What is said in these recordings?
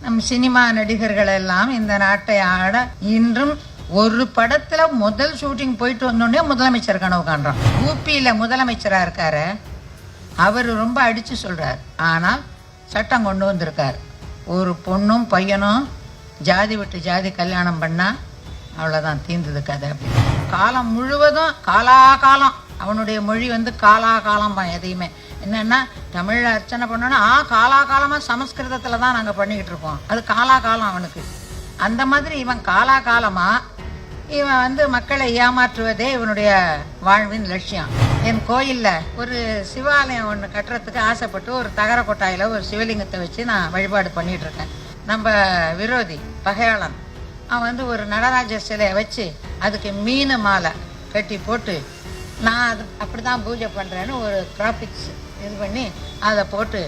நம் சினிமா நடிகர்கள் எல்லாம் இந்த நாட்டை ஆட இன்றும் ஒரு படத்துல முதல் ஷூட்டிங் போயிட்டு வந்தோடனே முதலமைச்சர் கனவு காண்றான். ஊபியில முதலமைச்சரா இருக்காரு, அவர் ரொம்ப அடிச்சு சொல்றார். ஆனால் சட்டம் கொண்டு வந்திருக்கார், ஒரு பொண்ணும் பையனும் ஜாதி விட்டு ஜாதி கல்யாணம் பண்ணா அவ்வளோதான், தீர்ந்தது கதை. அப்படி காலம் முழுவதும் காலாகாலம் அவனுடைய மொழி காலாகாலம் எதையுமே என்னன்னா தமிழில் அர்ச்சனை பண்ணோன்னா காலாகாலமாக சமஸ்கிருதத்தில் தான் நாங்கள் பண்ணிக்கிட்டு இருக்கோம், அது காலாகாலம் அவனுக்கு. அந்த மாதிரி இவன் காலாகாலமாக இவன் மக்களை ஏமாற்றுவதே இவனுடைய வாழ்வின் லட்சியம். என் கோயிலில் ஒரு சிவாலயம் ஒன்று கட்டுறதுக்கு ஆசைப்பட்டு ஒரு தகர கொட்டாயில் ஒரு சிவலிங்கத்தை வச்சு நான் வழிபாடு பண்ணிகிட்டு இருக்கேன். நம்ம விரோதி பகையாளன் அவன் ஒரு நடராஜர் சிலையை வச்சு அதுக்கு மீன் மாலை கட்டி போட்டு நான் அது அப்படி தான் பூஜை பண்ணுறேன்னு ஒரு கிராஃபிக்ஸ் இது பண்ணி அதை போட்டு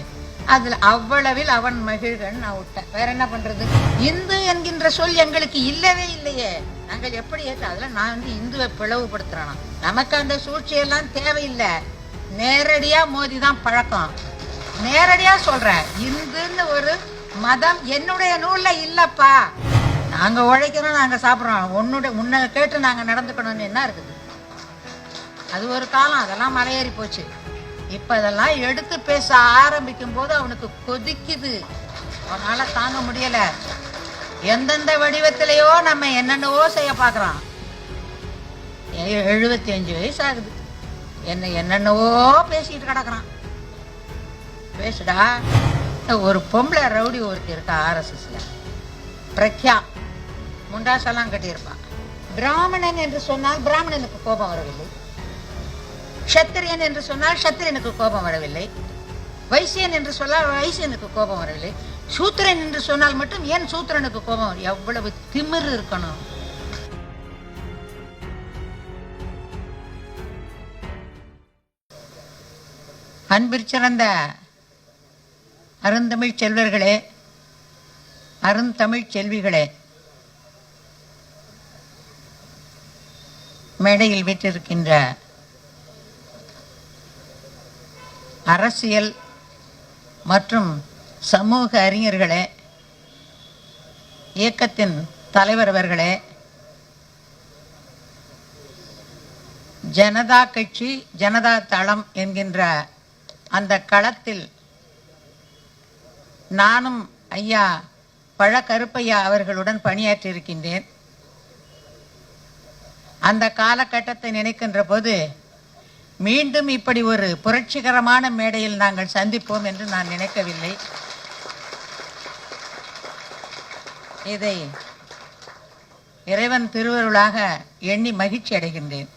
அதில் அவ்வளவில் அவன் மகிழ்கன் நான் விட்டேன். வேற என்ன பண்ணுறது? இந்து என்கின்ற சொல் எங்களுக்கு இல்லவே இல்லையே, நாங்கள் எப்படி ஏற்ற அதில் நான் இந்துவை பிளவுபடுத்துறேனா? நமக்கு அந்த சூழ்ச்சியெல்லாம் தேவையில்லை, நேரடியாக மோதி தான் பழக்கம். நேரடியாக சொல்கிறேன், இந்துன்னு ஒரு மதம் என்னுடைய நூலில் இல்லைப்பா. நாங்கள் உழைக்கிறோம், நாங்கள் சாப்பிட்றோம், உன்னை கேட்டு நாங்கள் நடந்துக்கணும்னு என்ன இருக்குது? அது ஒரு காலம், அதெல்லாம் மலையேறி போச்சு. இப்போ அதெல்லாம் எடுத்து பேச ஆரம்பிக்கும் போது அவனுக்கு கொதிக்குது, அவனால தாங்க முடியல. எந்தெந்த வடிவத்திலேயோ நம்ம என்னென்னவோ செய்ய பார்க்குறான். 75 வயசு ஆகுது, என்னென்னவோ பேசிக்கிட்டு கிடக்குறான். பேசுடா. ஒரு பொம்பளை ரவுடி ஒருத்தி இருக்கா ஆர்எஸ்எஸ்ல, பிரக்யா, முண்டாசெல்லாம் கட்டியிருப்பான். பிராமணன் என்று சொன்னால் பிராமணனுக்கு கோபம் வரவில்லை, க்ஷத்திரியன் என்று சொன்னால் க்ஷத்திரியனுக்கு கோபம் வரவில்லை, வைசியன் என்று சொன்னால் வைசியனுக்கு கோபம் வரவில்லை, சூத்திரன் என்று சொன்னால் மட்டும் ஏன் சூத்திரனுக்கு கோபம் வரும்? எவ்வளவு திமிர் இருக்கணும்! அன்பிற்சிறந்த அருந்தமிழ் செல்வர்களே, அருந்தமிழ் செல்விகளே, மேடையில் வீற்றிருக்கின்ற அரசியல் மற்றும் சமூக அறிஞர்களே, இயக்கத்தின் தலைவர் அவர்களே, ஜனதா கட்சி ஜனதா தளம் என்கின்ற அந்த களத்தில் நானும் ஐயா பழ கருப்பையா அவர்களுடன் பணியாற்றியிருக்கின்றேன். அந்த காலகட்டத்தை நினைக்கின்ற போது மீண்டும் இப்படி ஒரு புரட்சிகரமான மேடையில் நாங்கள் சந்திப்போம் என்று நான் நினைக்கவில்லை. இதை இறைவன் திருவருளாக எண்ணி மகிழ்ச்சி அடைகின்றேன்.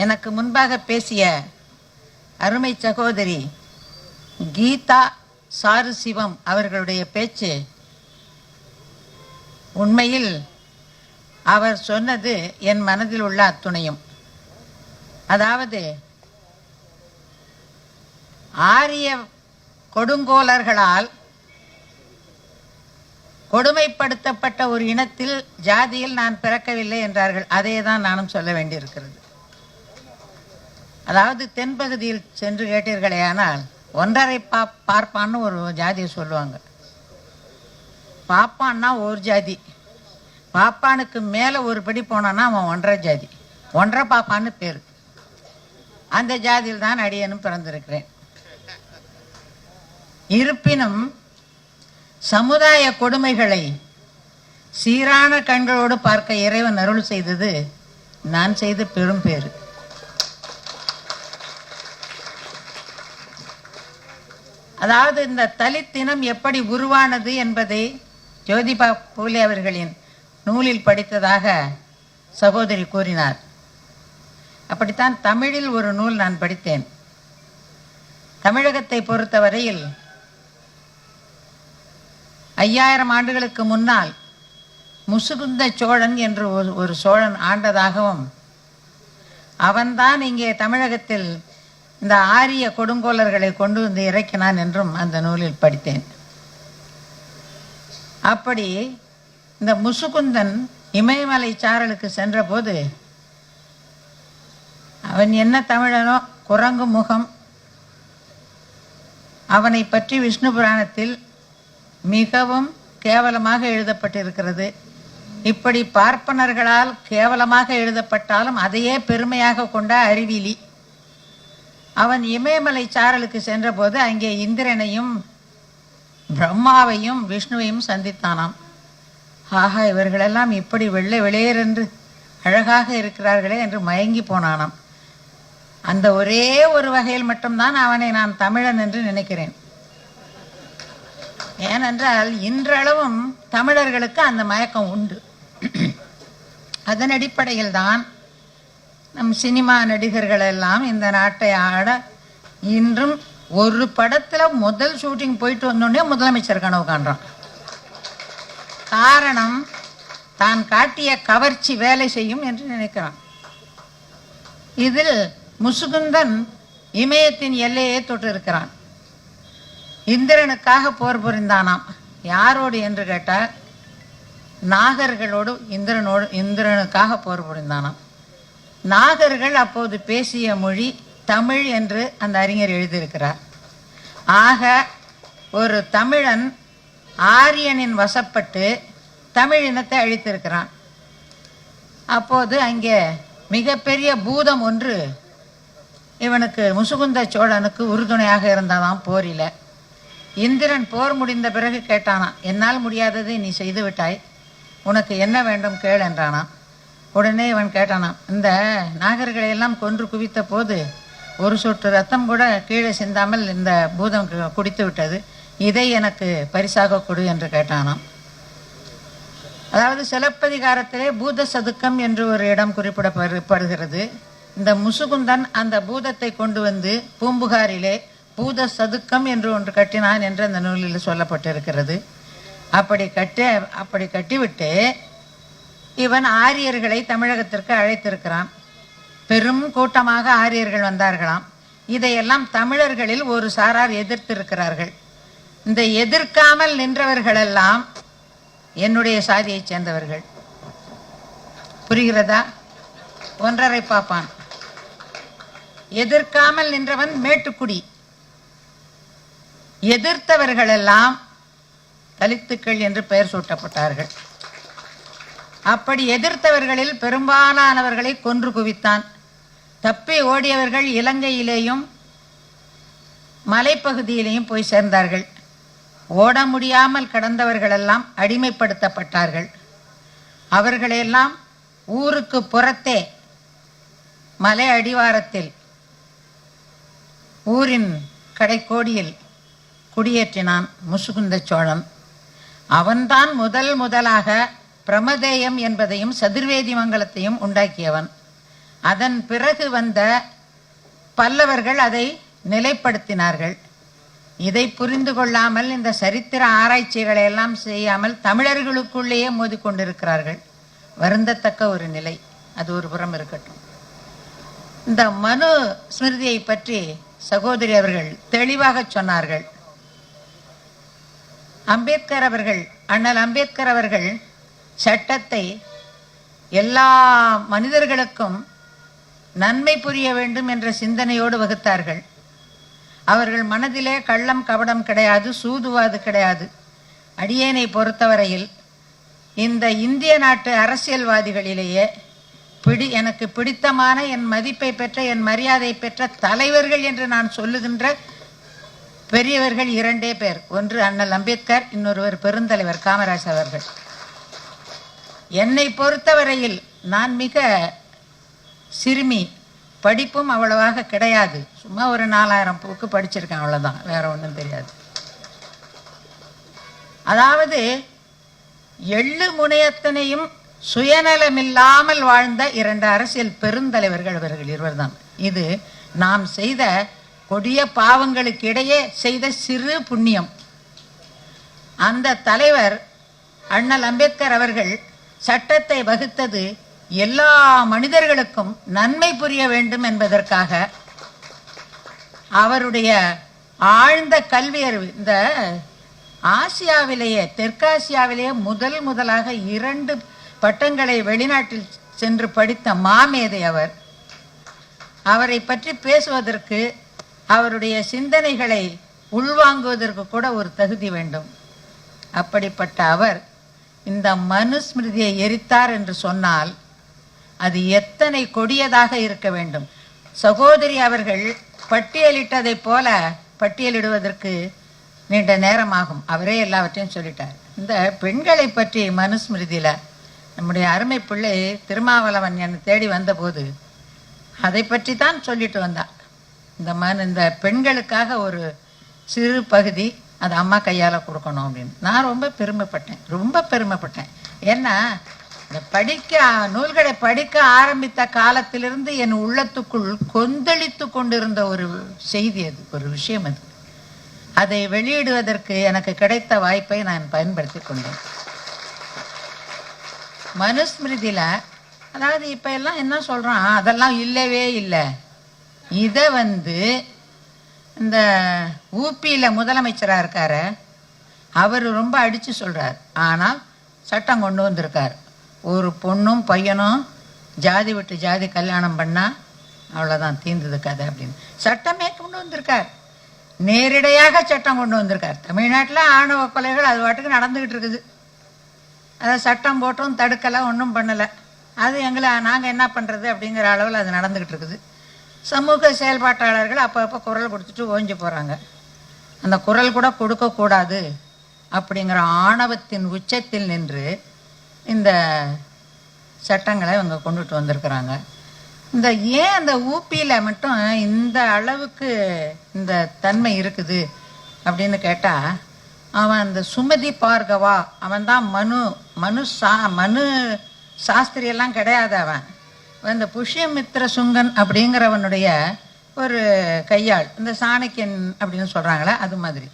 எனக்கு முன்பாக பேசிய அருமை சகோதரி கீதா சாருசிவம் அவர்களுடைய பேச்சு உண்மையில் அவர் சொன்னது என் மனதில் உள்ள அத்துணையும். அதாவது ஆரிய கொடுங்கோலர்களால் கொடுமைப்படுத்தப்பட்ட ஒரு இனத்தில் ஜாதியில் நான் பிறக்கவில்லை என்றார்கள். அதே தான் நானும் சொல்ல வேண்டியிருக்கிறது. அதாவது தென்பகுதியில் சென்று கேட்டீர்களே ஆனால் ஒன்றரை பார்ப்பான்னு ஒரு ஜாதியை சொல்லுவாங்க. பாப்பான்னா ஒரு ஜாதி, பாப்பானுக்கு மேலே ஒரு படி போனான்னா அவன் ஒன்றரை ஜாதி, ஒன்றரை பாப்பான்னு பேர். அந்த ஜாதியில் தான் அடியனும் பிறந்திருக்கிறேன். இருப்பினும் சமுதாய கொடுமைகளை சீரான கண்களோடு பார்க்க இறைவன் அருள் செய்தது நான் செய்த பெரும் பேறு. அதாவது இந்த தலித் தினம் எப்படி உருவானது என்பதை ஜோதிபா பூலே அவர்களின் நூலில் படித்ததாக சகோதரி கூறினார். அப்படித்தான் தமிழில் ஒரு நூல் நான் படித்தேன். தமிழகத்தை பொறுத்தவரையில் 5000 ஆண்டுகளுக்கு முன்னால் முசுகுந்த சோழன் என்று ஒரு சோழன் ஆண்டதாகவும், அவன்தான் இங்கே தமிழகத்தில் இந்த ஆரிய கொடுங்கோலர்களை கொண்டு வந்து இறக்கினான் என்றும் அந்த நூலில் படித்தேன். அப்படி இந்த முசுகுந்தன் இமயமலை சாரலுக்கு சென்றபோது அவன் என்ன தமிழனோ, குரங்கு முகம், அவனை பற்றி விஷ்ணு புராணத்தில் மிகவும் கேவலமாக எழுதப்பட்டிருக்கிறது. இப்படி பார்ப்பனர்களால் கேவலமாக எழுதப்பட்டாலும் அதையே பெருமையாக கொண்ட அறிவிலி. அவன் இமயமலை சாரலுக்கு சென்றபோது அங்கே இந்திரனையும் பிரம்மாவையும் விஷ்ணுவையும் சந்தித்தானாம். ஆஹா, இவர்களெல்லாம் இப்படி வெள்ளை வெளியேறென்று அழகாக இருக்கிறார்களே என்று மயங்கி போனானாம். அந்த ஒரே ஒரு வகையில் மட்டும்தான் அவனை நான் தமிழன் என்று நினைக்கிறேன். ஏனென்றால் இன்றளவும் தமிழர்களுக்கு அந்த மயக்கம் உண்டு. அதன் அடிப்படையில் தான் நம் சினிமா நடிகர்கள் எல்லாம் இந்த நாட்டை ஆட இன்றும் ஒரு படத்தில் முதல் ஷூட்டிங் போயிட்டு வந்தோடனே முதலமைச்சர் கனவு காண்றான். காரணம், தான் காட்டிய கவர்ச்சி வேலை செய்யும் என்று நினைக்கிறான். இதில் முசுகுந்தன் இமயத்தின் எல்லையை தொட்டு இருக்கிறான். இந்திரனுக்காக போர் புரிந்தானாம். யாரோடு என்று கேட்டால் நாகர்களோடு இந்திரனுக்காக போர் புரிந்தானாம். நாகர்கள் அப்போது பேசிய மொழி தமிழ் என்று அந்த அறிஞர் எழுதியிருக்கிறார். ஆக ஒரு தமிழன் ஆரியனின் வசப்பட்டு தமிழ் இனத்தை அழித்திருக்கிறான். அப்போது அங்கே மிகப்பெரிய பூதம் ஒன்று இவனுக்கு முசுகுந்த சோழனுக்கு உறுதுணையாக இருந்ததாம் போரில். இந்திரன் போர் முடிந்த பிறகு கேட்டானான், என்னால் முடியாததை நீ செய்து விட்டாய், உனக்கு என்ன வேண்டும் கேள் என்றானான். உடனே இவன் கேட்டானான், இந்த நாகர்களை எல்லாம் கொன்று குவித்த போது ஒரு சொட்டு ரத்தம் கூட கீழே சிந்தாமல் இந்த பூதம் குடித்து விட்டது, இதை எனக்கு பரிசாக கொடு என்று கேட்டானாம். அதாவது சிலப்பதிகாரத்திலே பூத சதுக்கம் என்று ஒரு இடம் குறிப்பிடப்படுகிறது. இந்த முசுகுந்தன் அந்த பூதத்தை கொண்டு வந்து பூம்புகாரிலே பூத சதுக்கம் என்று ஒன்று கட்டினான் என்று அந்த நூலில் சொல்லப்பட்டிருக்கிறது. அப்படி கட்டிவிட்டு இவன் ஆரியர்களை தமிழகத்திற்கு அழைத்திருக்கிறான். பெரும் கூட்டமாக ஆரியர்கள் வந்தார்களாம். இதையெல்லாம் தமிழர்களில் ஒரு சாரார் எதிர்த்திருக்கிறார்கள். இந்த எதிர்க்காமல் நின்றவர்களெல்லாம் என்னுடைய சாதியைச் சேர்ந்தவர்கள். புரிகிறதா? ஒன்றரை பாப்பான். எதிர்க்காமல் நின்றவன் மேட்டுக்குடி. எதிர்த்தவர்களெல்லாம் தலித்துக்கள் என்று பெயர் சூட்டப்பட்டார்கள். அப்படி எதிர்த்தவர்களில் பெரும்பாலானவர்களை கொன்று குவித்தான். தப்பி ஓடியவர்கள் இலங்கையிலேயும் மலைப்பகுதியிலேயும் போய் சேர்ந்தார்கள். ஓட முடியாமல் கடந்தவர்களெல்லாம் அடிமைப்படுத்தப்பட்டார்கள். அவர்களெல்லாம் ஊருக்கு புறத்தே மலை அடிவாரத்தில் ஊரின் கடைக்கோடியில் குடியேற்றினான் முசுகுந்த சோழன். அவன்தான் முதலாக பிரமதேயம் என்பதையும் சதுர்வேதி மங்கலத்தையும் உண்டாக்கியவன். அதன் பிறகு வந்த பல்லவர்கள் அதை நிலைப்படுத்தினார்கள். இதை புரிந்து கொள்ளாமல் இந்த சரித்திர ஆராய்ச்சிகளை எல்லாம் செய்யாமல் தமிழர்களுக்குள்ளேயே மோதிக்கொண்டிருக்கிறார்கள். வருந்தத்தக்க ஒரு நிலை. அது ஒரு புறம் இருக்கட்டும். இந்த மனு ஸ்மிருதியை பற்றி சகோதரி அவர்கள் தெளிவாக சொன்னார்கள். அண்ணல் அம்பேத்கர் அவர்கள் சட்டத்தை எல்லா மனிதர்களுக்கும் நன்மை புரிய வேண்டும் என்ற சிந்தனையோடு வகுத்தார்கள். அவர்கள் மனதிலே கள்ளம் கபடம் கிடையாது, சூதுவாது கிடையாது. அடியேனை பொறுத்தவரையில் இந்த இந்திய நாட்டு அரசியல்வாதிகளிலேயே எனக்கு பிடித்தமான, என் மதிப்பை பெற்ற, என் மரியாதை பெற்ற தலைவர்கள் என்று நான் சொல்லுகின்ற பெரியவர்கள் இரண்டே பேர். ஒன்று அண்ணல் அம்பேத்கர், இன்னொருவர் பெருந்தலைவர் காமராஜ் அவர்கள். என்னை பொறுத்தவரையில் நான் மிக சிறுமி, படிப்பும் அவ்வளவாக கிடையாது. சும்மா ஒரு 4000 புக்கு படிச்சிருக்கேன், அவ்வளோதான், வேற ஒன்றும் தெரியாது. அதாவது எள்ளு முனையத்தனையும் சுயநலமில்லாமல் வாழ்ந்த 2 அரசியல் பெருந்தலைவர்கள் அவர்கள் இருவர்தான். இது நாம் செய்த கொடிய பாவங்களுக்கு இடையே செய்த சிறு புண்ணியம். அந்த தலைவர் அண்ணல் அம்பேத்கர் அவர்கள் சட்டத்தை வகுத்தது எல்லா மனிதர்களுக்கும் நன்மை புரிய வேண்டும் என்பதற்காக. அவருடைய ஆழ்ந்த கல்வி அறிவு, இந்த ஆசியாவிலேயே, தெற்காசியாவிலேயே முதலாக 2 பட்டங்களை வெளிநாட்டில் சென்று படித்த மாமேதை அவர். அவரை பற்றி பேசுவதற்கு, அவருடைய சிந்தனைகளை உள்வாங்குவதற்கு கூட ஒரு தகுதி வேண்டும். அப்படிப்பட்ட அவர் இந்த மனுஸ்மிருதியை எரித்தார் என்று சொன்னால் அது எத்தனை கொடியதாக இருக்க வேண்டும். சகோதரி அவர்கள் பட்டியலிட்டதை போல பட்டியலிடுவதற்கு நீண்ட நேரமாகும். அவரே எல்லாவற்றையும் சொல்லிட்டார். இந்த பெண்களை பற்றி மனுஸ்மிருதியில் நம்முடைய அருமை பிள்ளை திருமாவளவன் என்னை தேடி வந்தபோது அதை பற்றி தான் சொல்லிட்டு வந்தான். இந்த பெண்களுக்காக ஒரு சிறு பகுதி அது அம்மா கையால் கொடுக்கணும் அப்படின்னு நான் ரொம்ப பெருமைப்பட்டேன். ஏன்னா இந்த நூல்களை படிக்க ஆரம்பித்த காலத்திலிருந்து என் உள்ளத்துக்குள் கொந்தளித்து கொண்டிருந்த ஒரு செய்தி, அது ஒரு விஷயம். அதை வெளியிடுவதற்கு எனக்கு கிடைத்த வாய்ப்பை நான் பயன்படுத்தி கொண்டேன். மனுஸ்மிருதியில் அதாவது இப்போ எல்லாம் என்ன சொல்கிறான், அதெல்லாம் இல்லவே இல்லை. இதை இந்த ஊபியில் முதலமைச்சராக இருக்கார், அவர் ரொம்ப அடித்து சொல்கிறார். ஆனால் சட்டம் கொண்டு வந்திருக்கார், ஒரு பொண்ணும் பையனும் ஜாதி விட்டு ஜாதி கல்யாணம் பண்ணால் அவ்வளோதான், தீர்ந்தது கதை அப்படின்னு சட்டமே கொண்டு வந்திருக்கார். நேரடியாக சட்டம் கொண்டு வந்திருக்கார். தமிழ்நாட்டில் ஆணவ கொலைகள் அது வாட்டுக்கு நடந்துக்கிட்டு இருக்குது. அதை சட்டம் போட்டும் தடுக்கலை, ஒன்றும் பண்ணலை. அது நாங்கள் என்ன பண்ணுறது அப்படிங்கிற அளவில் அது நடந்துக்கிட்டு இருக்குது. சமூக செயல்பாட்டாளர்கள் அப்பப்போ குரல் கொடுத்துட்டு ஓஞ்சி போகிறாங்க. அந்த குரல் கூட கொடுக்கக்கூடாது அப்படிங்கிற ஆணவத்தின் உச்சத்தில் நின்று இந்த சட்டங்களை இவங்க கொண்டுட்டு வந்திருக்கிறாங்க. ஏன் அந்த ஊபியில் மட்டும் இந்த அளவுக்கு இந்த தன்மை இருக்குது அப்படின்னு கேட்டால், அவன் அந்த சுமதி பார்கவா, அவன் தான் மனு சாஸ்திரியெல்லாம் கிடையாது. அவன் இந்த புஷ்யமித்ர சுங்கன் அப்படிங்கிறவனுடைய ஒரு கையாள், இந்த சாணக்கியன் அப்படின்னு சொல்கிறாங்களே அது மாதிரி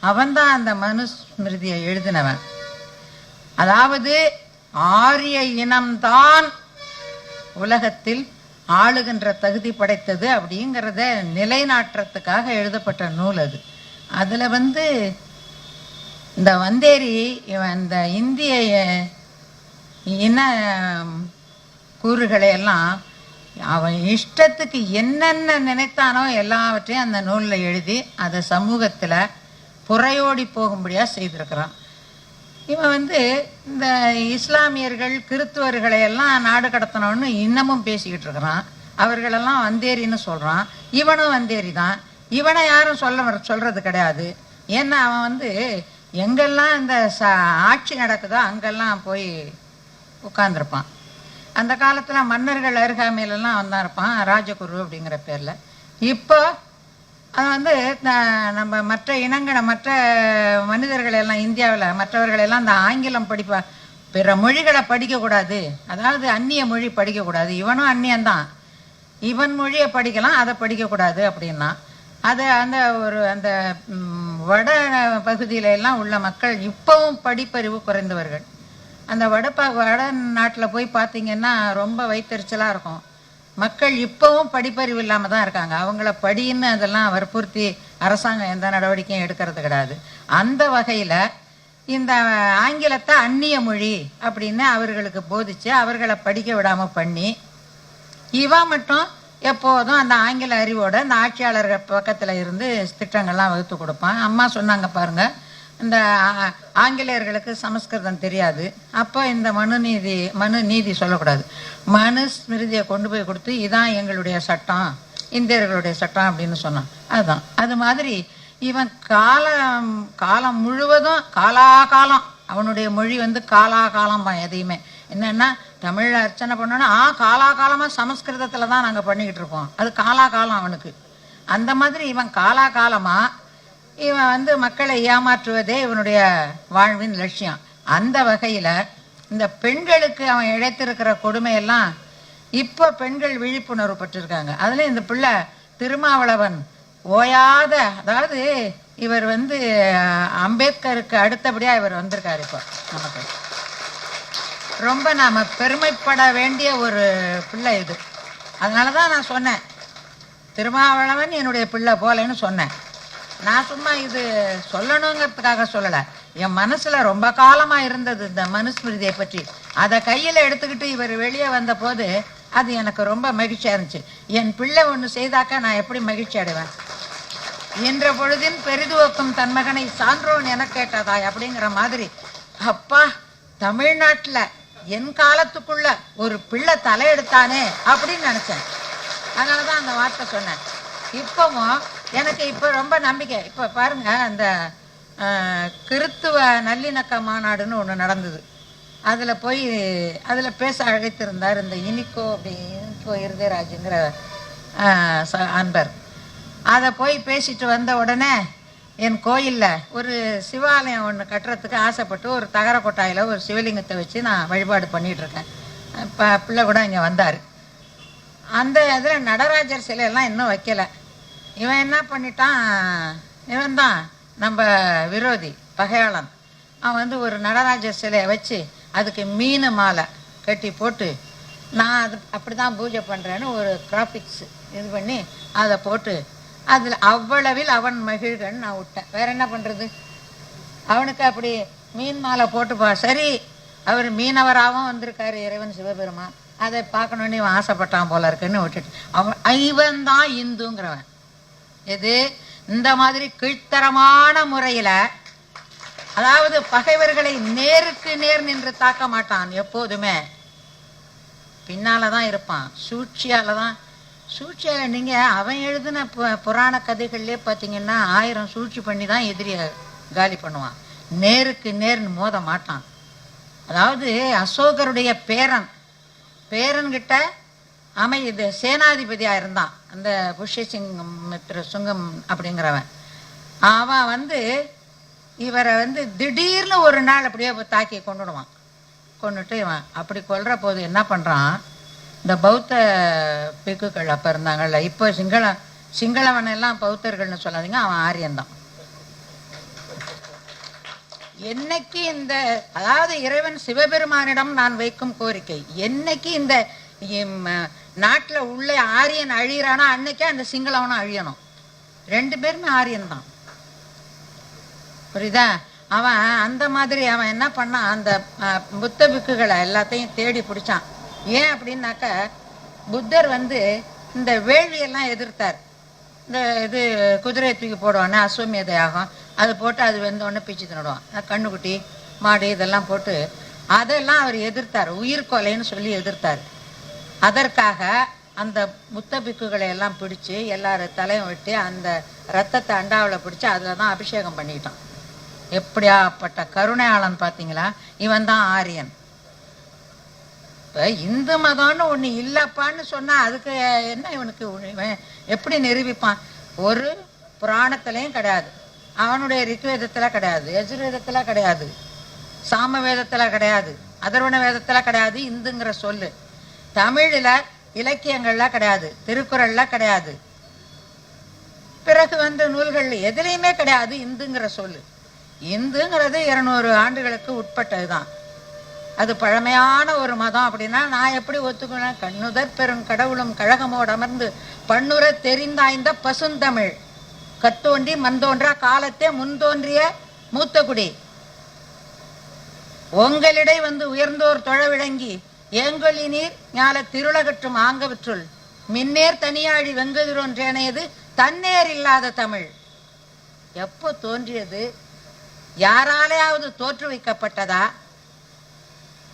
அவன்தான் அந்த மனுஸ்மிருதியை எழுதினவன். அதாவது ஆரிய இனம்தான் உலகத்தில் ஆளுகின்ற தகுதி படைத்தது அப்படிங்கிறத நிலைநாட்டுறதுக்காக எழுதப்பட்ட நூல் அது. அதில் இந்த வந்தேரி இந்த இந்திய இன கூறுகளை எல்லாம் அவன் இஷ்டத்துக்கு என்னென்ன நினைத்தானோ எல்லாவற்றையும் அந்த நூலில் எழுதி அதை சமூகத்தில் புறையோடி போகும்படியாக செய்திருக்கிறான். இவன் இந்த இஸ்லாமியர்கள் கிறித்துவர்களை எல்லாம் நாடு கடத்தணும்னு இன்னமும் பேசிக்கிட்டு இருக்கிறான். அவர்களெல்லாம் வந்தேரின்னு சொல்கிறான். இவனும் வந்தேரி தான். இவனை யாரும் சொல்கிறது கிடையாது. ஏன்னா அவன் எங்கெல்லாம் இந்த ஆட்சி நடக்குதோ அங்கெல்லாம் போய் உட்கார்ந்துருப்பான். அந்த காலத்தில் மன்னர்கள் அருகாமையிலலாம் அவன் தான் இருப்பான், ராஜகுரு அப்படிங்கிற பேரில். இப்போ அது நம்ம மற்ற இனங்களை மற்ற மனிதர்களெல்லாம் இந்தியாவில் மற்றவர்களெல்லாம் இந்த ஆங்கிலம் பிற மொழிகளை படிக்கக்கூடாது, அதாவது அந்நிய மொழி படிக்கக்கூடாது. இவனும் அந்நியந்தான், இவன் மொழியை படிக்கலாம், அதை படிக்கக்கூடாது அப்படின்னா அது அந்த வட பகுதியில எல்லாம் உள்ள மக்கள் இப்பவும் படிப்பறிவு குறைந்தவர்கள். அந்த வட நாட்டில் போய் பார்த்தீங்கன்னா ரொம்ப வைத்தறிச்சலாக இருக்கும். மக்கள் இப்போவும் படிப்பறிவு இல்லாமல் தான் இருக்காங்க. அவங்கள படின்னு அதெல்லாம் வற்புறுத்தி அரசாங்கம் எந்த நடவடிக்கையும் எடுக்கிறது கிடையாது. அந்த வகையில் இந்த ஆங்கிலத்தை அந்நிய மொழி அப்படின்னு அவர்களுக்கு போதிச்சு அவர்களை படிக்க விடாமல் பண்ணி, இவன் மட்டும் எப்போதும் அந்த ஆங்கில அறிவோட இந்த ஆட்சியாளர்கள் பக்கத்தில் இருந்து திட்டங்கள்லாம் வகுத்து கொடுப்பான். அம்மா சொன்னாங்க பாருங்க, இந்த ஆங்கிலேயர்களுக்கு சமஸ்கிருதம் தெரியாது. அப்போ இந்த மனு நீதி சொல்லக்கூடாது, மனுஸ்மிருதியை கொண்டு போய் கொடுத்து இதான் எங்களுடைய சட்டம், இந்தியர்களுடைய சட்டம் அப்படின்னு சொன்னான். அதுதான் அது மாதிரி இவன் காலம் முழுவதும் காலாகாலம் அவனுடைய மொழி காலாகாலம் தான். எதையுமே என்னன்னா தமிழில் அர்ச்சனை பண்ணோன்னா காலாகாலமாக சமஸ்கிருதத்தில் தான் நாங்கள் பண்ணிக்கிட்டு இருக்கோம், அது காலாகாலம் அவனுக்கு. அந்த மாதிரி இவன் காலாகாலமாக இவன் மக்களை ஏமாற்றுவதே இவனுடைய வாழ்வின் லட்சியம். அந்த வகையில் இந்த பெண்களுக்கு அவன் இழைத்திருக்கிற கொடுமையெல்லாம் இப்போ பெண்கள் விழிப்புணர்வு பெற்றிருக்காங்க. அதில் இந்த பிள்ளை திருமாவளவன் ஓயாத, அதாவது இவர் அம்பேத்கருக்கு அடுத்தபடியாக இவர் வந்திருக்காரு. இப்போ நமக்கு ரொம்ப நாம் பெருமைப்பட வேண்டிய ஒரு பிள்ளை இது. அதனால தான் நான் சொன்னேன், திருமாவளவன் என்னுடைய பிள்ளை போலன்னு சொன்னேன். நான் சும்மா இது சொல்லணுங்கிறதுக்காக சொல்லலை, என் மனசில் ரொம்ப காலமாக இருந்தது இந்த மனுஸ்மிருதியை பற்றி. அதை கையில் எடுத்துக்கிட்டு இவர் வெளியே வந்த போது அது எனக்கு ரொம்ப மகிழ்ச்சியாக இருந்துச்சு. என் பிள்ளை ஒன்று செய்தாக்கா நான் எப்படி மகிழ்ச்சி அடைவேன். என்ற பொழுதின் பெரிதுவக்கும் தன் மகனை சான்றோன் என கேட்டதாய் அப்படிங்கிற மாதிரி. அப்பா, தமிழ்நாட்டில் என் காலத்துக்குள்ள ஒரு பிள்ளை தலையெடுத்தானே அப்படின்னு நினைச்சேன். அதனால தான் அந்த வார்த்தை சொன்னேன். இப்பவும் எனக்கு இப்போ ரொம்ப நம்பிக்கை. இப்போ பாருங்க, அந்த கிறித்துவ நல்லிணக்க மாநாடுன்னு ஒன்று நடந்தது. அதில் பேச அழைத்திருந்தார் இந்த இனிக்கோ இருதயராஜுங்கிற அன்பர். அதை போய் பேசிட்டு வந்த உடனே என் கோயிலில் ஒரு சிவாலயம் ஒன்று கட்டுறதுக்கு ஆசைப்பட்டு ஒரு தகர கொட்டாயில் ஒரு சிவலிங்கத்தை வச்சு நான் வழிபாடு பண்ணிகிட்ருக்கேன். இப்போ பிள்ளை கூட இங்கே வந்தார். அந்த இதில் நடராஜர் சிலையெல்லாம் இன்னும் வைக்கலை. இவன் என்ன பண்ணிட்டான், இவன் தான் நம்ம விரோதி பகையாளன். அவன் ஒரு நடராஜர் சிலையை வச்சு அதுக்கு மீன் மாலை கட்டி போட்டு நான் அது அப்படி தான் பூஜை பண்ணுறேன்னு ஒரு கிராஃபிக்ஸ் இது பண்ணி அதை போட்டு அதில் அவ்வளவில் அவன் மகிழ்கன்னு நான் விட்டேன். வேற என்ன பண்ணுறது? அவனுக்கு அப்படி மீன் மாலை போட்டுப்பா. சரி, அவர் மீனவராகவும் வந்திருக்காரு இறைவன் சிவபெருமான், அதை பார்க்கணுன்னு இவன் ஆசைப்பட்டான் போல இருக்குன்னு விட்டுட்டு இவன் தான் இந்துங்கிறவன். எது இந்த மாதிரி கீழ்த்தரமான முறையில், அதாவது பகைவர்களை நேருக்கு நேர் நின்று தாக்க மாட்டான், எப்போதுமே பின்னால தான் இருப்பான், சூழ்ச்சியால் நீங்கள் அவன் எழுதின புராண கதைகள்லேயே பார்த்தீங்கன்னா 1000 சூழ்ச்சி பண்ணி தான் எதிரியை காலி பண்ணுவான். நேருக்கு நேர் மோத மாட்டான். அதாவது அசோகருடைய பேரன்கிட்ட இது சேனாதிபதியாக இருந்தான் அந்த புஷ்யசிங்கம் சுங்கம் அப்படிங்கிறவன். அவன் இவரை திடீர்னு ஒரு நாள் அப்படியே தாக்கி கொண்டுட்டு இவன் அப்படி கொல்ற போது என்ன பண்ணுறான், இந்த பௌத்த பிக்குகள் அப்போ இருந்தாங்கல்ல, இப்போ சிங்களவன் எல்லாம் பௌத்தர்கள்னு சொல்லாதீங்க, அவன் ஆரியன்தான். என்னைக்கு இந்த அதாவது இறைவன் சிவபெருமானிடம் நான் வைக்கும் கோரிக்கை, என்னைக்கு இந்த நாட்டில் உள்ள ஆரியன் அழியிறானோ அன்னைக்கே அந்த சிங்களவனும் அழியணும். 2 பேருமே ஆரியன் தான், புரியுதா? அவன் அந்த மாதிரி அவன் என்ன பண்ணான், அந்த புத்த பிக்குகளை எல்லாத்தையும் தேடி பிடிச்சான். ஏன் அப்படின்னாக்க புத்தர் இந்த வேள்வியெல்லாம் எதிர்த்தார். இந்த இது குதிரையை தூக்கி போடுவானே அஸ்வமேத யாகம், அது போட்டு அது வெந்தோடனே பிச்சு தின்னுடுவான். கண்ணுக்குட்டி மாடு இதெல்லாம் போட்டு அதெல்லாம் அவர் எதிர்த்தார், உயிர்கொலைன்னு சொல்லி எதிர்த்தார். அதற்காக அந்த புத்த பிக்குகளை எல்லாம் பிடிச்சி எல்லாரும் தலையும் வெட்டி அந்த ரத்தத்தை அண்டாவில் பிடிச்சி அதில் தான் அபிஷேகம் பண்ணிக்கிட்டான். எப்படியாப்பட்ட கருணையாளன் பார்த்தீங்களா? இவன் தான் ஆரியன். இப்போ இந்து மதம்னு ஒன்று இல்லைப்பான்னு சொன்னால் அதுக்கு என்ன இவனுக்கு எப்படி நிரூபிப்பான்? ஒரு புராணத்திலையும் கிடையாது, அவனுடைய ரிக்வேதத்தில் கிடையாது, யஜுர்வேதத்தில் கிடையாது, சாம வேதத்தில் கிடையாது, அதர்வண வேதத்தில் கிடையாது இந்துங்கிற சொல்லு. தமிழில் இலக்கியங்கள்லாம் கிடையாது, திருக்குறள்லாம் கிடையாது, பிறகு நூல்கள் எதுலேயுமே கிடையாது இந்துங்கிற சொல்லு. இந்துங்கிறது 200 ஆண்டுகளுக்கு உட்பட்டது தான். அது பழமையான ஒரு மதம் அப்படின்னா நான் எப்படி ஒத்துக்கணும்? கண்ணுதற் பெரும் கடவுளும் கழகமோடு அமர்ந்து பண்ணுற தெரிந்தாய்ந்த பசுந்தமிழ் கத்தோன்றி மந்தோன்றா காலத்தே முன்தோன்றிய மூத்தகுடி உங்களிடை உயர்ந்தோர் தொழ விளங்கி ஏங்கொலி நீர் ஞால திருளகற்றும் ஆங்கவற்றுள் மின்னேர் தனியாழி வெங்கதிரோன்றேனையது தன்னேர் இல்லாத தமிழ். எப்போ தோன்றியது? யாராலையாவது தோற்று வைக்கப்பட்டதா?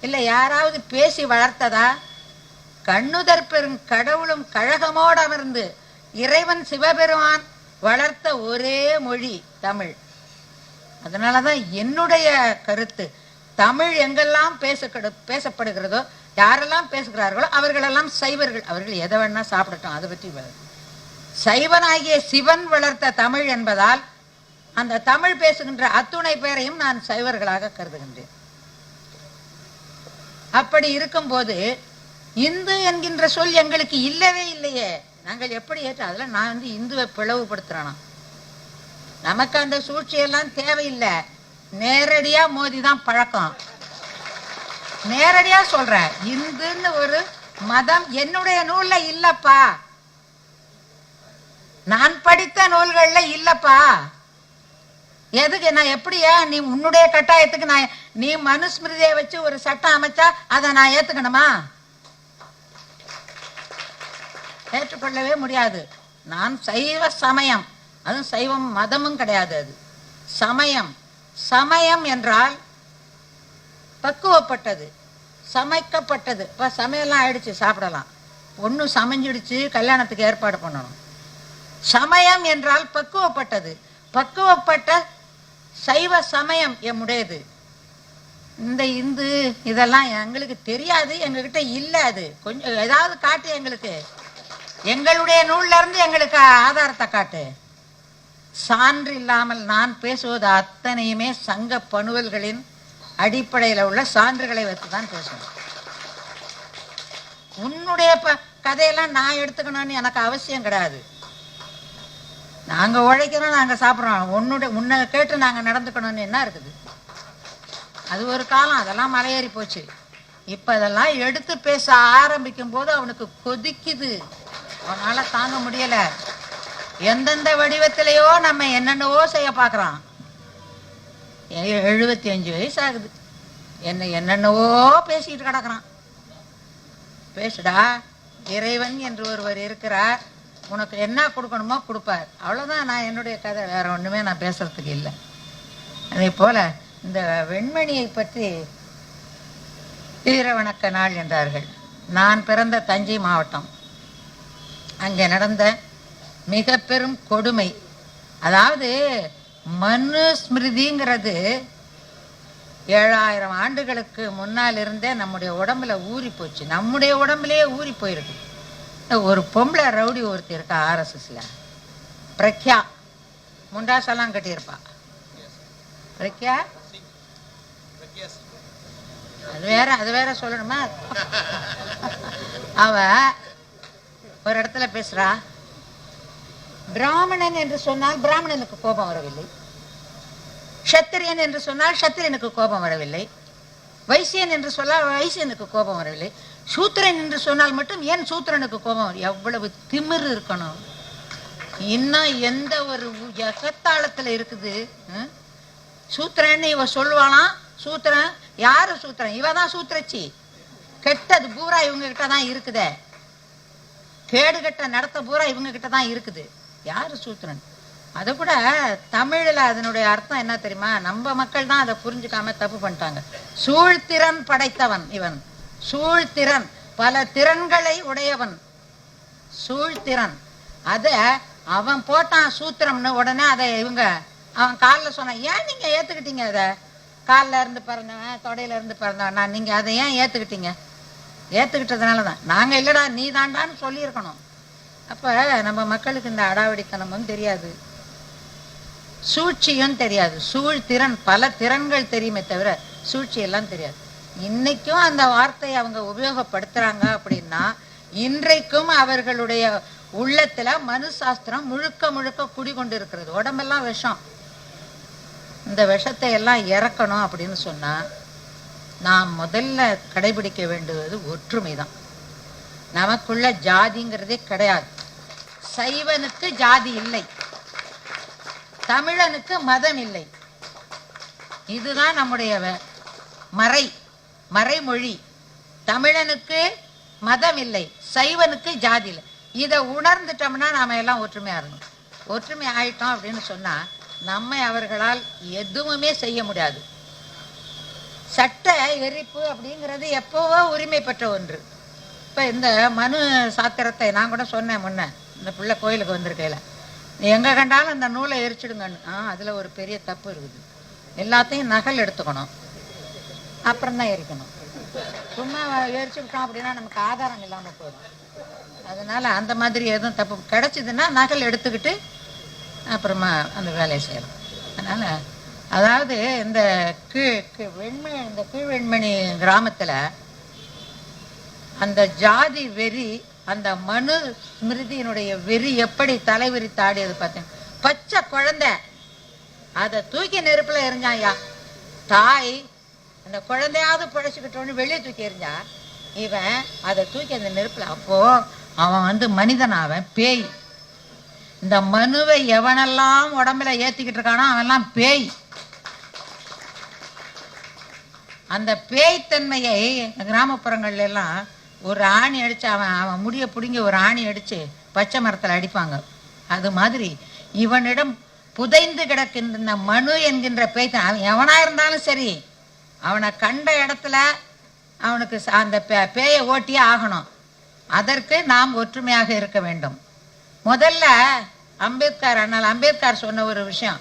இல்லை யாராவது பேசி வளர்த்ததா? கண்ணுதற் பெரும் கடவுளும் கழகமோடு அமர்ந்து இறைவன் சிவபெருமான் வளர்த்த ஒரே மொழி தமிழ். அதனால தான் என்னுடைய கருத்து, தமிழ் எங்கெல்லாம் பேசப்படுகிறதோ, யாரெல்லாம் பேசுகிறார்களோ அவர்களெல்லாம் சைவர்கள். அவர்கள் எதை வேணா சாப்பிடட்டும், அதை பற்றி சைவனாகிய சிவன் வளர்த்த தமிழ் என்பதால் அந்த தமிழ் பேசுகின்ற அத்துணை பேரையும் நான் சைவர்களாக கருதுகின்றேன். அப்படி இருக்கும்போது இந்து என்கின்ற சொல் எங்களுக்கு இல்லவே இல்லையே, நாங்கள் எப்படி ஏற்ற? அதில் நான் இந்துவை பிளவுபடுத்துறானா? நமக்கு அந்த சூழ்ச்சியெல்லாம் தேவையில்லை, நேரடியா மோதிதான் பழக்கம். நேரடியா சொல்றேன், இந்துன்னு ஒரு மதம் என்னுடைய நூல்ல இல்லப்பா, நான் படித்த நூல்கள்ல இல்லப்பா. எதுக்கு நான் எப்படியா நீ உன்னுடைய கட்டாயத்துக்கு நான் நீ மனுஸ்மிருதியை வச்சு ஒரு சட்டம் அமைச்சா அதை நான் ஏத்துக்கணுமா? ஏற்றுக்கொள்ளவே முடியாது. நான் சைவ சமயம், அதுவும் சைவம் மதமும் கிடையாது, அது சமயம். சமயம் என்றால் பக்குவப்பட்டது, சமைக்கப்பட்டது. இப்போ சமையல்லாம் ஆயிடுச்சு, சாப்பிடலாம். ஒன்றும் சமைஞ்சிடுச்சு, கல்யாணத்துக்கு ஏற்பாடு பண்ணணும். சமயம் என்றால் பக்குவப்பட்டது. பக்குவப்பட்ட சைவ சமயம் எம்முடையது. இந்த இந்து இதெல்லாம் எங்களுக்கு தெரியாது, எங்ககிட்ட இல்லை. அது கொஞ்சம் ஏதாவது காட்டு எங்களுக்கு, எங்களுடைய நூல்ல இருந்து எங்களுக்கு ஆதாரத்தை காட்டு. சான்று இல்லாமல் நான் பேசுவது அத்தனையுமே சங்க பணுவல்களின் அடிப்படையில் உள்ள சான்றுகளை வைத்து தான் பேசணும். உன்னுடைய கதையெல்லாம் நான் எடுத்துக்கணும்னு எனக்கு அவசியம் கிடையாது. நாங்கள் உழைக்கிறோம், நாங்கள் சாப்பிட்றோம். உன்னை கேட்டு நாங்கள் நடந்துக்கணும்னு என்ன இருக்குது? அது ஒரு காலம், அதெல்லாம் மலையேறி போச்சு. இப்போ அதெல்லாம் எடுத்து பேச ஆரம்பிக்கும் போது அவனுக்கு கொதிக்குது, அவனால் தாங்க முடியலை. எந்தெந்த வடிவத்திலேயோ நம்ம என்னென்னவோ செய்ய பார்க்குறான். 75 வயசு ஆகுது, என்னென்னவோ பேசிக்கிட்டு கிடக்குறான். பேசுடா, இறைவன் என்று ஒருவர் இருக்கிறார், உனக்கு என்ன கொடுக்கணுமோ கொடுப்பார். அவ்வளோதான் நான் என்னுடைய கதை, வேற ஒன்றுமே நான் பேசுறதுக்கு இல்லை. அதே போல் இந்த வெண்மணியை பற்றி வீர வணக்க நாள் என்றார்கள். நான் பிறந்த தஞ்சை மாவட்டம், அங்கே நடந்த மிக பெரும் கொடுமை, அதாவது மனு ஸ்மிருதிங்கிறது 7000 ஆண்டுகளுக்கு முன்னால் இருந்தே நம்முடைய உடம்புல ஊறி போச்சு. நம்முடைய உடம்புலேயே ஊறி போயிருக்கு. ஒரு பொம்பளை ரவுடி ஒருத்தி இருக்கா ஆர்எஸ்எஸ்ல, பிரக்யா, முண்டாசெல்லாம் கட்டியிருப்பா. பிரக்யா அது வேற சொல்லணுமா? அவ ஒரு இடத்துல பேசுறா, பிராமணன் என்று சொன்னால் பிராமணனுக்கு கோபம் வரவில்லை, சத்திரியன் என்று சொன்னால் சத்திரியனுக்கு கோபம் வரவில்லை, வைசியன் என்று சொன்னால் வைசியனுக்கு கோபம் வரவில்லை, சூத்திரன் என்று சொன்னால் மட்டும் ஏன் சூத்திரனுக்கு கோபம்? எவ்வளவு திமிர் இருக்கணும்! இன்னும் எந்த ஒரு எகத்தாளத்தில் இருக்குது. சூத்திரன்னு இவ சொல்லுவாளாம். சூத்திரன் யாரு? சூத்திரன் இவ தான் சூத்திரச்சி. கெட்டது பூரா இவங்க கிட்ட தான் இருக்குதே, கேடு கெட்ட நடத்த பூரா இவங்க கிட்ட தான் இருக்குது. யாரு சூத்திரன்? அது கூட தமிழில் அதனுடைய அர்த்தம் என்ன தெரியுமா? நம்ம மக்கள் தான் அதை புரிஞ்சுக்காம தப்பு பண்ணிட்டாங்க. சூழ்திறன் படைத்தவன் இவன். சூழ்திறன், பல திறன்களை உடையவன். சூழ்திறன் அத அவன் போட்டான் சூத்திரம்னு. உடனே அதை இவங்க அவன் காலில் சொன்னான். ஏன் நீங்க ஏத்துக்கிட்டீங்க? அதை காலில் இருந்து பிறந்தவன், தொடையில இருந்து பிறந்தவன் நான், நீங்க அதை ஏன் ஏத்துக்கிட்டீங்க? ஏத்துக்கிட்டதுனால தான். நாங்க இல்லடா நீ தாண்டான்னு சொல்லியிருக்கணும். அப்ப நம்ம மக்களுக்கு இந்த அடாவடித்தனமும் தெரியாது, சூழ்ச்சியும் தெரியாது. சூழ்திறன், பல திறன்கள் தெரியுமே தவிர சூழ்ச்சி எல்லாம் தெரியாது. இன்னைக்கும் அந்த வார்த்தையை அவங்க உபயோகப்படுத்துறாங்க அப்படின்னா, இன்றைக்கும் அவர்களுடைய உள்ளத்துல மனு சாஸ்திரம் முழுக்க முழுக்க குடிகொண்டு இருக்கிறது. உடம்பெல்லாம் விஷம். இந்த விஷத்தை எல்லாம் இறக்கணும் அப்படின்னு சொன்னா நாம் முதல்ல கடைபிடிக்க வேண்டுவது ஒற்றுமை தான். நமக்குள்ள ஜாதிங்கிறதே கிடையாது. சைவனுக்கு ஜாதி இல்லை, தமிழனுக்கு மதம் இல்லை. இதுதான் நம்முடைய மறைமொழி. தமிழனுக்கு மதம் இல்லை, சைவனுக்கு ஜாதி இல்லை. இதை உணர்ந்துட்டோம்னா நாம எல்லாம் ஒற்றுமையா இருக்கணும். ஒற்றுமை ஆயிட்டோம் அப்படின்னு சொன்னா நம்மை அவர்களால் எதுவுமே செய்ய முடியாது. சட்ட எரிப்பு அப்படிங்கிறது எப்போவோ உரிமை பெற்ற ஒன்று. இப்போ இந்த மனு சாத்திரத்தை நான் கூட சொன்னேன் முன்ன, இந்த பிள்ளை கோயிலுக்கு வந்திருக்கையில, எங்கே கண்டாலும் அந்த நூலை எரிச்சிடுங்கன்னு. அதில் ஒரு பெரிய தப்பு இருக்குது. எல்லாத்தையும் நகல் எடுத்துக்கணும், அப்புறம் தான் எரிக்கணும். சும்மா எரிச்சுக்கிட்டோம் அப்படின்னா நமக்கு ஆதாரம் இல்லாமல் போயிடும். அதனால் அந்த மாதிரி எதுவும் தப்பு கிடச்சிதுன்னா நகல் எடுத்துக்கிட்டு அப்புறமா அந்த வேலையை செய்யலாம். அதனால் அதாவது இந்த கீழ்வெண்மணி கிராமத்தில் அந்த ஜாதி வெறி, அந்த மனு ஸ்மிருதியினுடைய வெறி எப்படி தலைவிரித்து ஆடியது பார்த்தேன். பச்சை குழந்தை அதை தூக்கி நெருப்புல எரிஞ்சான். ஐயா தாய் அந்த குழந்தையாவது பிழைச்சிக்கிட்டோன்னு வெளியே தூக்கி எறிஞ்சா, இவன் அதை தூக்கி அந்த நெருப்புல. அப்போ அவன் மனிதன், அவன் பேய். இந்த மனுவை எவனெல்லாம் உடம்புல ஏத்திக்கிட்டு இருக்கானோ அவன்லாம் பேய். அந்த பேய்த்தன்மையை கிராமப்புறங்கள்ல எல்லாம் ஒரு ஆணி அடிச்சு அவன் முடிய பிடுங்கி ஒரு ஆணி அடிச்சு பச்சை மரத்தில் அடிப்பாங்க. அது மாதிரி இவனிடம் புதைந்து கிடக்கின்ற மனு என்கின்ற பேய் எவனா இருந்தாலும் சரி, அவனை கண்ட இடத்துல அவனுக்கு அந்த பேயை ஓட்டியே ஆகணும். அதற்கு நாம் ஒற்றுமையாக இருக்க வேண்டும். முதல்ல அம்பேத்கர் அண்ணல் அம்பேத்கர் சொன்ன ஒரு விஷயம்,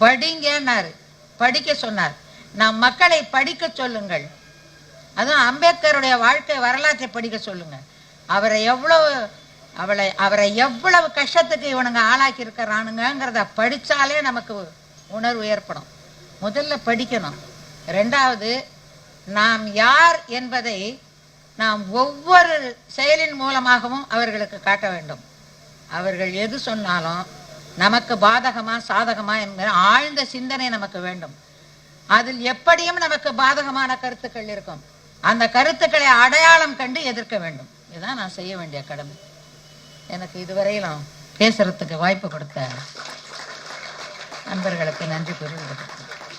படிங்கன்னாரு, படிக்க சொன்னார். நாம் மக்களை படிக்க சொல்லுங்கள். அதுவும் அம்பேத்கருடைய வாழ்க்கை வரலாற்றை படிக்க சொல்லுங்க. அவரை எவ்வளவு கஷ்டத்துக்கு இவனுங்க ஆளாக்கி இருக்கிறானுங்கிறத படித்தாலே நமக்கு உணர்வு ஏற்படும். முதல்ல படிக்கணும். ரெண்டாவது, நாம் யார் என்பதை நாம் ஒவ்வொரு செயலின் மூலமாகவும் அவர்களுக்கு காட்ட வேண்டும். அவர்கள் எது சொன்னாலும் நமக்கு பாதகமா சாதகமா என்கிற ஆழ்ந்த சிந்தனை நமக்கு வேண்டும். அதில் எப்படியும் நமக்கு பாதகமான கருத்துக்கள் இருக்கும். அந்த கருத்துக்களை அடையாளம் கண்டு எதிர்க்க வேண்டும். இதுதான் நான் செய்ய வேண்டிய கடமை. எனக்கு இதுவரையிலும் பேசுறதுக்கு வாய்ப்பு கொடுத்த நண்பர்களுக்கு நன்றி கூறுகிறேன்.